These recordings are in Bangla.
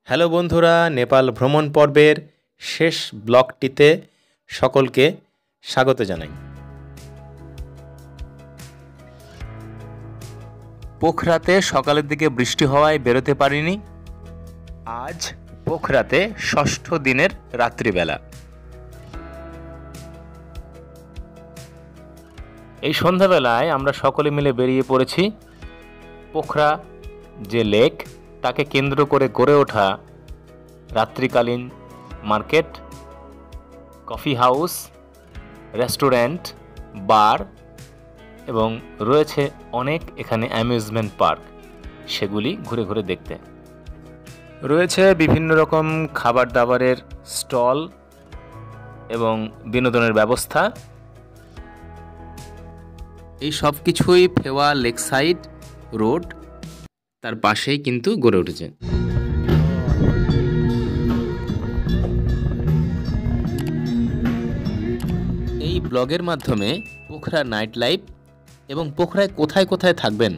হ্যালো বন্ধুরা, নেপাল ভ্রমণ পর্বের শেষ ব্লকটিতে সকলকে স্বাগত জানাই। পোখরাতে সকালের দিকে বৃষ্টি হওয়ায় বেরোতে পারিনি। আজ পোখরাতে ষষ্ঠ দিনের রাত্রিবেলা। এই সন্ধ্যাবেলায় আমরা সকলে মিলে বেরিয়ে পড়েছি পোখরা যে লেক তাকে কেন্দ্র করে গড়ে ওঠা রাত্রিকালীন মার্কেট, কফি হাউস, রেস্টুরেন্ট, বার এবং রয়েছে অনেক এখানে অ্যামিউজমেন্ট পার্ক, সেগুলি ঘুরে ঘুরে দেখতে। রয়েছে বিভিন্ন রকম খাবার দাবারের স্টল এবং বিনোদনের ব্যবস্থা। এই সব কিছুই ফেওয়া লেকসাইড রোড তার পাশেই কিন্তু গড়ে উঠেছে। এই ব্লগের মাধ্যমে পোখরা নাইট লাইফ এবং পোখরায় কোথায় কোথায় থাকবেন,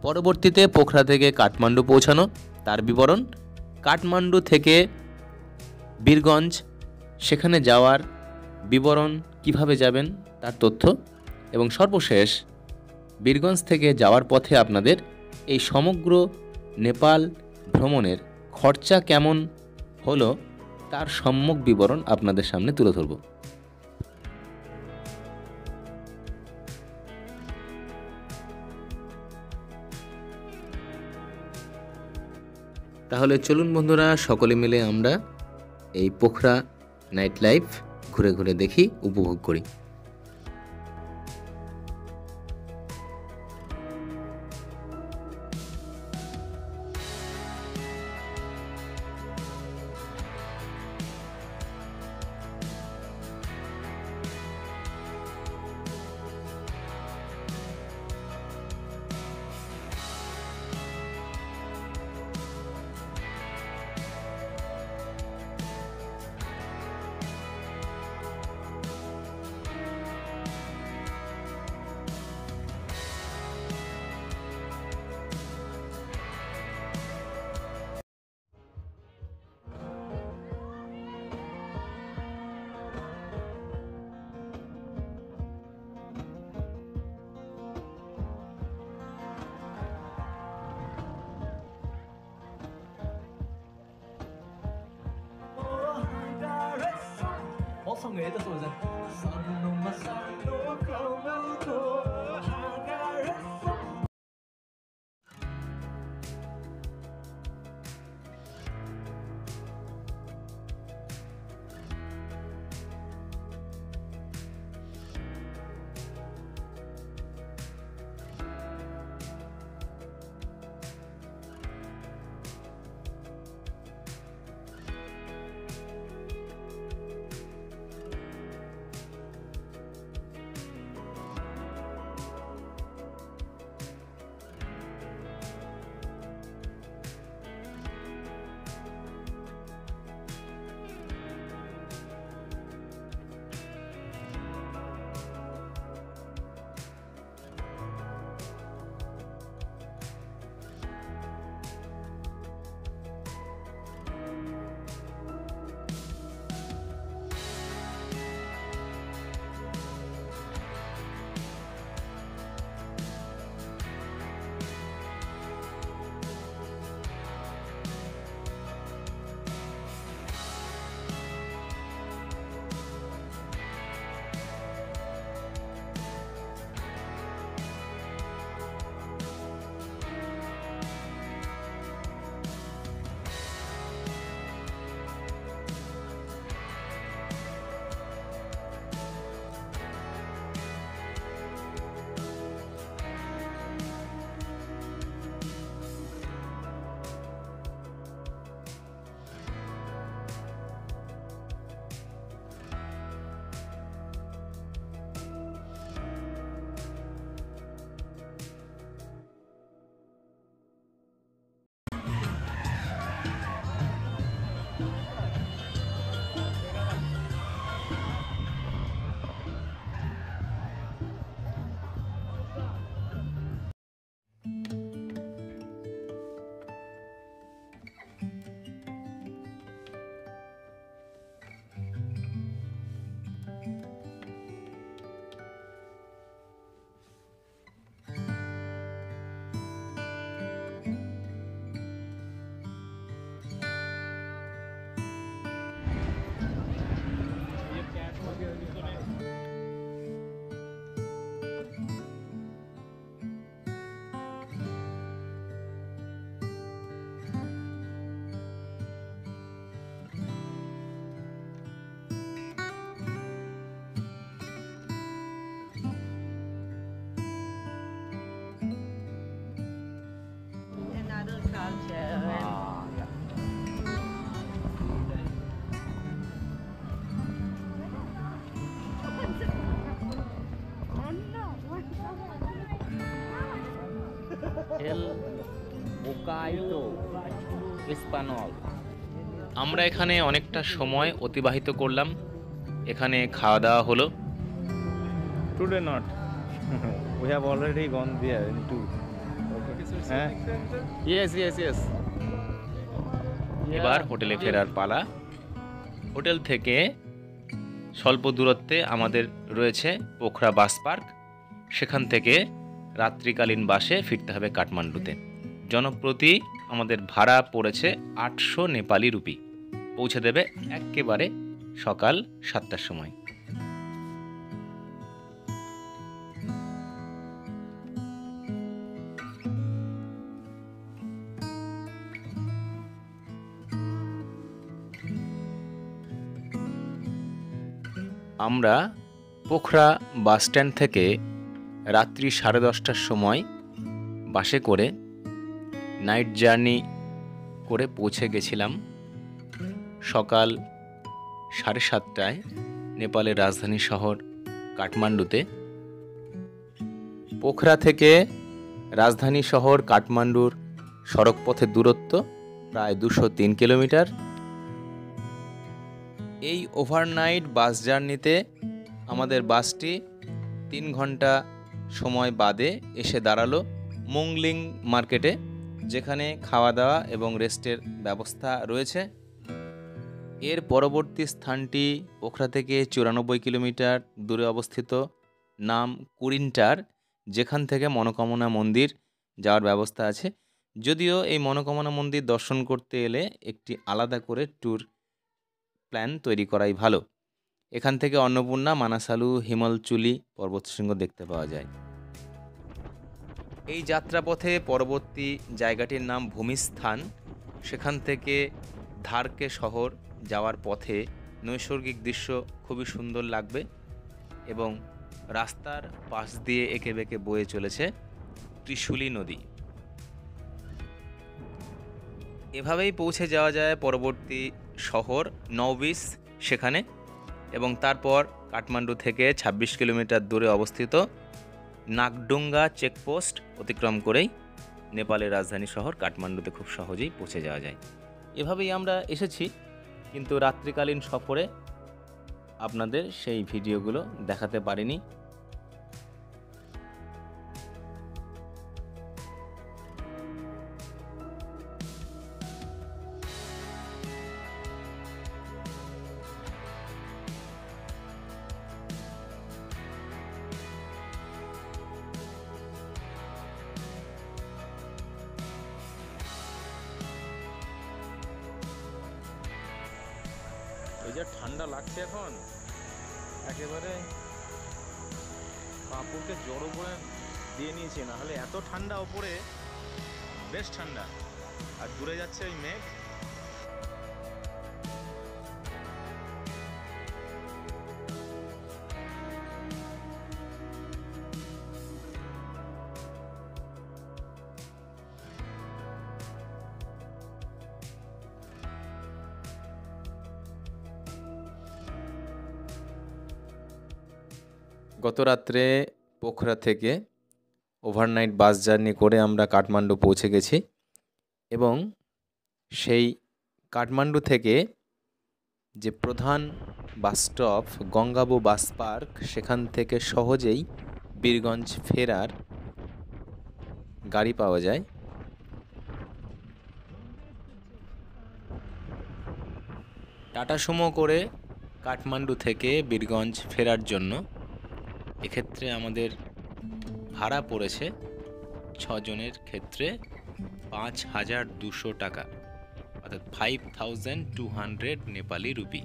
পরবর্তীতে পোখরা থেকে কাঠমান্ডু পৌঁছানো তার বিবরণ, কাঠমান্ডু থেকে বীরগঞ্জ সেখানে যাওয়ার বিবরণ, কিভাবে যাবেন তার তথ্য, এবং সর্বশেষ বীরগঞ্জ থেকে যাওয়ার পথে আপনাদের এই সমগ্র নেপাল ভ্রমণের খরচা কেমন হলো তার সম্যক বিবরণ আপনাদের সামনে তুলে ধরব। তাহলে চলুন বন্ধুরা, সকলে মিলে আমরা এই পোখরা নাইট লাইফ ঘুরে ঘুরে দেখি, উপভোগ করি। Xong rồi tôi rồi এল বোকাইতো এসপানল। আমরা এখানে অনেকটা সময় অতিবাহিত করলাম, এখানে খাওয়া দাওয়া হলো। Today not. We have already gone there in two. Okay. Yes, yes, yes. এবার হোটেলে ফেরার পালা। হোটেল থেকে স্বল্প দূরত্বে আমাদের রয়েছে পোখরা বাস পার্ক, সেখান থেকে রাত্রিকালীন বাসে ফিরতে হবে কাঠমান্ডুতে। জনপ্রতি আমাদের ভাড়া পড়েছে 800 নেপালি রুপি। পৌঁছে দেবে একেবারে সকাল 7টার সময়। আমরা পোখরা বাস স্ট্যান্ড থেকে রাত্রি 10:30টার সময় বাসে করে নাইট জার্নি করে পৌঁছে গেছিলাম সকাল 7:30টায় নেপালের রাজধানী শহর কাঠমান্ডুতে। পোখরা থেকে রাজধানী শহর কাঠমান্ডুর সড়কপথের দূরত্ব প্রায় 203 কিলোমিটার। এই ওভারনাইট বাস জার্নিতে আমাদের বাসটি 3 ঘন্টা সময় বাদে এসে দাঁড়ালো মুংলিং মার্কেটে, যেখানে খাওয়া দাওয়া এবং রেস্টের ব্যবস্থা রয়েছে। এর পরবর্তী স্থানটি পোখরা থেকে 94 কিলোমিটার দূরে অবস্থিত নাম কুরিন্টার, যেখান থেকে মনোকামনা মন্দির যাওয়ার ব্যবস্থা আছে। যদিও এই মনোকামনা মন্দির দর্শন করতে এলে একটি আলাদা করে ট্যুর প্ল্যান তৈরি করাই ভালো। এখান থেকে অন্নপূর্ণা, মানাসালু, হিমালচুলি পর্বতশৃঙ্গ দেখতে পাওয়া যায়। এই যাত্রাপথে পরবর্তী জায়গাটির নাম ভূমিস্থান। সেখান থেকে ধারকে শহর যাওয়ার পথে নৈসর্গিক দৃশ্য খুবই সুন্দর লাগবে এবং রাস্তার পাশ দিয়ে এঁকে বেঁকে বয়ে চলেছে ত্রিশুলী নদী। এভাবেই পৌঁছে যাওয়া যায় পরবর্তী শহর নওবিস সেখানে, এবং তারপর কাঠমান্ডু থেকে 26 কিলোমিটার দূরে অবস্থিত নাকডুঙ্গা চেকপোস্ট অতিক্রম করেই নেপালের রাজধানী শহর কাঠমান্ডুতে খুব সহজেই পৌঁছে যাওয়া যায়। এভাবেই আমরা এসেছি, কিন্তু রাত্রিকালীন সফরে আপনাদের সেই ভিডিওগুলো দেখাতে পারিনি। এই যে ঠান্ডা লাগছে এখন, একেবারে কাপড়কে জড়ো করে দিয়ে নিয়েছি, না হলে এত ঠান্ডা ওপরে, বেশ ঠান্ডা। আর দূরে যাচ্ছে ওই মেঘ। গত রাত্রে পোখরা থেকে ওভারনাইট বাস জার্নি করে আমরা কাঠমান্ডু পৌঁছে গেছি, এবং সেই কাঠমান্ডু থেকে যে প্রধান বাস স্টপ গঙ্গাবো বাস পার্ক, সেখান থেকে সহজেই বীরগঞ্জ ফেরার গাড়ি পাওয়া যায়। টাটা সুমো করে কাঠমান্ডু থেকে বীরগঞ্জ ফেরার জন্য এক্ষেত্রে আমাদের ভাড়া পড়েছে 6 জনের ক্ষেত্রে 5200 টাকা, অর্থাৎ 5200 নেপালি রুপি।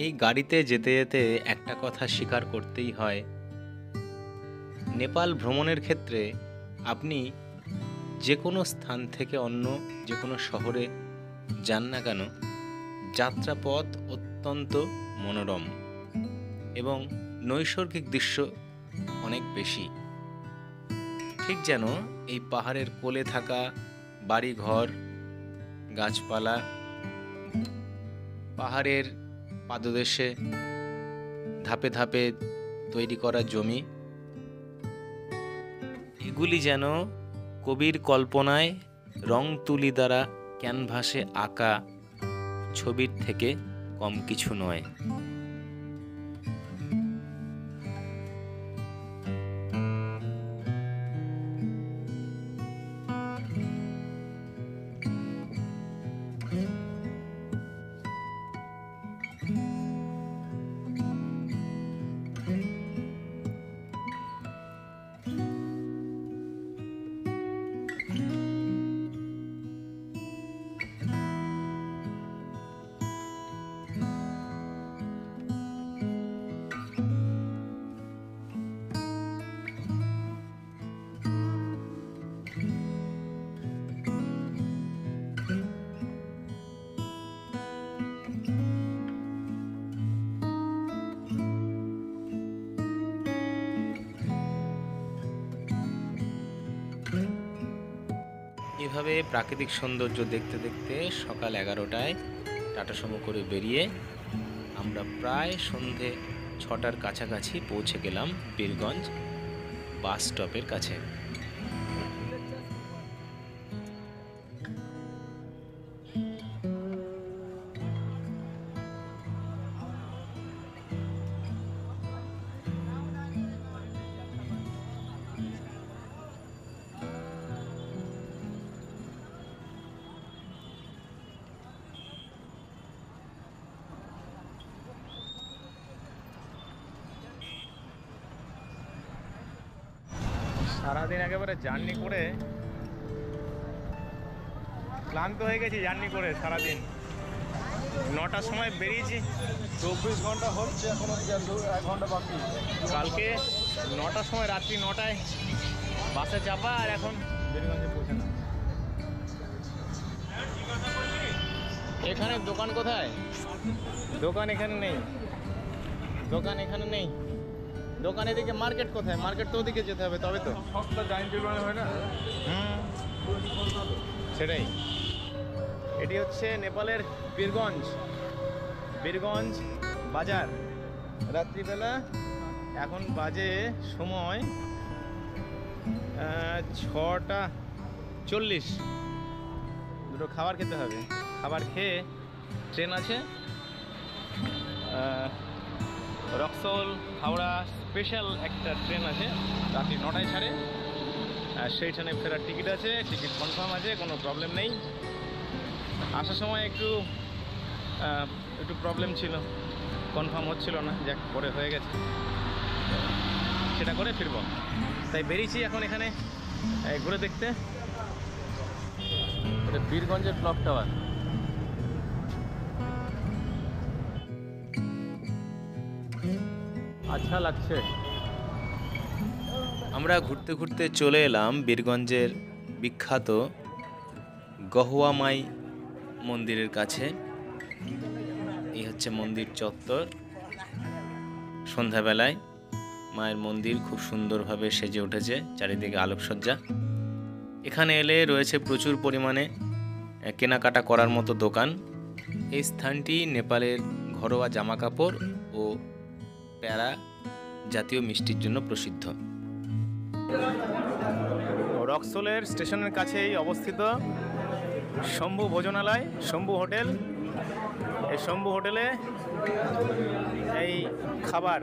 এই গাড়িতে যেতে যেতে একটা কথা স্বীকার করতেই হয়, নেপাল ভ্রমণের ক্ষেত্রে আপনি যে কোনো স্থান থেকে অন্য যে কোনো শহরে যান না কেন, যাত্রাপথ অত্যন্ত মনোরম এবং নৈসর্গিক দৃশ্য অনেক বেশি। ঠিক যেন এই পাহাড়ের কোলে থাকা বাড়িঘর, গাছপালা, পাহাড়ের পাদদেশে ধাপে ধাপে তৈরি করা জমি, এগুলি যেন কবির কল্পনায় রং তুলি দ্বারা ক্যানভাসে আঁকা ছবির থেকে কম কিছু নয়। এভাবে প্রাকৃতিক সৌন্দর্য দেখতে দেখতে সকাল 11টায় টাটা সুমো করে বেরিয়ে আমরা প্রায় সন্ধে 6টার কাছাকাছি পৌঁছে গেলাম বীরগঞ্জ বাস স্টপের কাছে। সারাদিন একেবারে জার্নি করে ক্লান্ত হয়ে গেছি। জার্নি করে সারাদিন 9টার সময় বেরিয়েছি, 24 ঘন্টা হচ্ছে, এখনো 1 ঘন্টা বাকি। কালকে 9টার সময়, রাত্রি 9টায় বাসে চাপা, আর এখন বীরগঞ্জে পৌঁছে না। এখানে দোকান কোথায়? দোকান এখানে নেই, দোকান এখানে নেই। দোকান এদিকে। মার্কেট কোথায়? মার্কেট তো ওদিকে যেতে হবে, তবে তো সস্তা ডাইনিং টেবিল হয় না। সেটাই। এটি হচ্ছে নেপালের বীরগঞ্জ, বীরগঞ্জ বাজার। রাত্রিবেলা এখন বাজে সময় 6:40। দুটো খাবার খেতে হবে। খাবার খেয়ে ট্রেন আছে রক্সোল হাওড়া স্পেশাল একটা ট্রেন আছে, রাত্রি 9টায় ছাড়ে। সেই ট্রেনে ফেরার টিকিট আছে, টিকিট কনফার্ম আছে, কোনো প্রবলেম নেই। আসার সময় একটু প্রবলেম ছিল, কনফার্ম হচ্ছিল না, যাক পরে হয়ে গেছে, সেটা করে ফিরব। তাই বেরিয়েছি এখন এখানে ঘুরে দেখতে। এটা বীরগঞ্জের ক্লক টাওয়ার। আচ্ছা লাগছে। আমরা ঘুরতে ঘুরতে চলে এলাম বীরগঞ্জের বিখ্যাত গহুয়া মাই মন্দিরের কাছে। এই হচ্ছে মন্দির চত্বর। সন্ধ্যাবেলায় মায়ের মন্দির খুব সুন্দরভাবে সেজে উঠেছে, চারিদিকে আলোকসজ্জা। এখানে এলে রয়েছে প্রচুর পরিমাণে কেনাকাটা করার মতো দোকান। এই স্থানটি নেপালের ঘরোয়া জামাকাপড় ও প্যারা জাতীয় মিষ্টির জন্য প্রসিদ্ধ। রক্সোলের স্টেশনের কাছেই অবস্থিত শম্ভু ভোজনালয়, শম্ভু হোটেল। এই শম্ভু হোটেলে এই খাবার,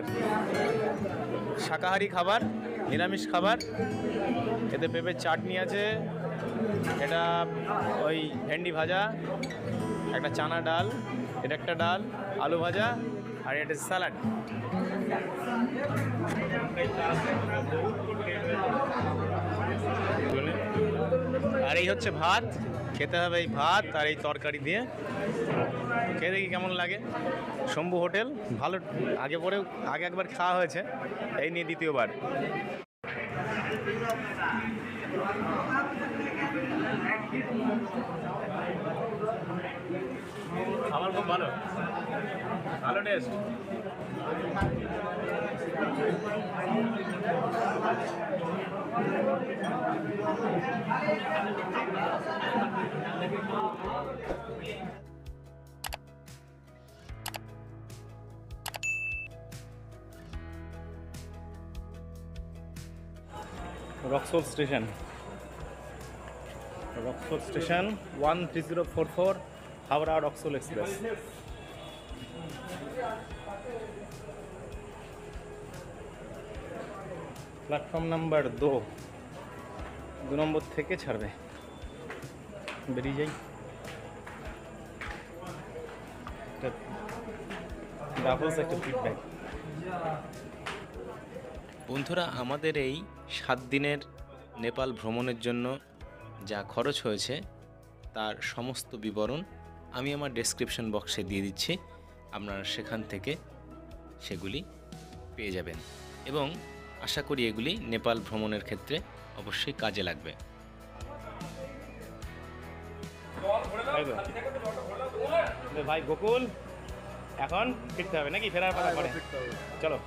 শাকাহারি খাবার, নিরামিষ খাবার। এতে পেঁপের চাটনি আছে, এটা ওই ভেন্ডি ভাজা, একটা চানা ডাল, এটা একটা ডাল, আলু ভাজা, আর এটা স্যালাড। আর এই হচ্ছে ভাত, খেতে হবে এই ভাত আর এই তরকারি দিয়ে। খেয়ে দেখি কেমন লাগে। শম্ভু হোটেল ভালো, আগে একবার খাওয়া হয়েছে, এই নিয়ে দ্বিতীয়বার। আমার খুব ভালো, ভালো test. Raxaul station 13044 Howrah Raxaul express. Platform number 2 নম্বর থেকে ছাড়বে। বেরিয়ে যাই। ডাবলস একটা ফিডব্যাক। বন্ধুরা, আমাদের এই 7 দিনের নেপাল ভ্রমণের জন্য যা খরচ হয়েছে তার সমস্ত বিবরণ আমি আমার ডেসক্রিপশন বক্সে দিয়ে দিচ্ছি। আপনারা সেখান থেকে সেগুলি পেয়ে যাবেন এবং আশা করি এগুলি নেপাল ভ্রমণের ক্ষেত্রে অবশ্যই কাজে লাগবে। ভাই গোকুল, এখন ফিরতে হবে নাকি? ফেরার পালা করে চলো।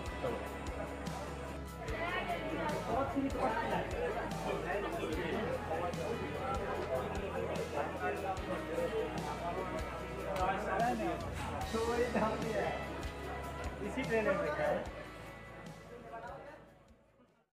इसी ट्रेन में बैठा है।